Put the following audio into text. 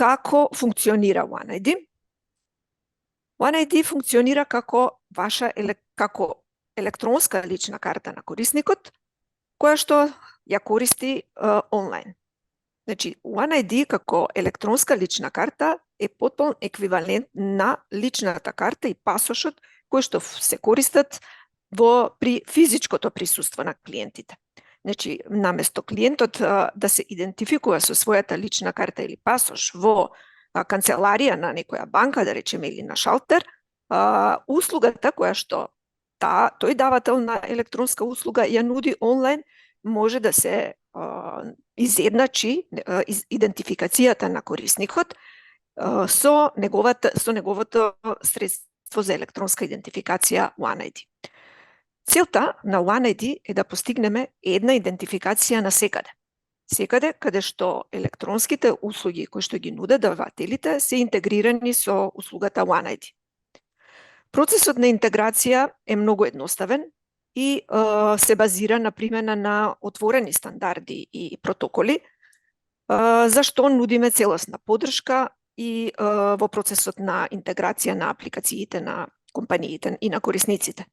Како функционира OneID? OneID функционира како електронска лична карта на корисникот, која што ја користи онлайн. Значи, OneID како електронска лична карта е потполн еквивалент на личната карта и пасошот кои што се користат при физичкото присуство на клиентите. Значи, наместо клиентот да се идентификува со својата лична карта или пасош во канцеларија на некоја банка, да речеме, или на шалтер, услугата која што тој давател на електронска услуга ја нуди онлайн, може да се изедначи идентификацијата на корисникот со неговото средство за електронска идентификација OneID. Целта на OneID е да постигнеме една идентификација на секаде каде што електронските услуги кои што ги нудат давателите се интегрирани со услугата OneID. Процесот на интеграција е многу едноставен и се базира на примена на отворени стандарди и протоколи, зашто нудиме целосна поддршка и во процесот на интеграција на апликациите на компаниите и на корисниците.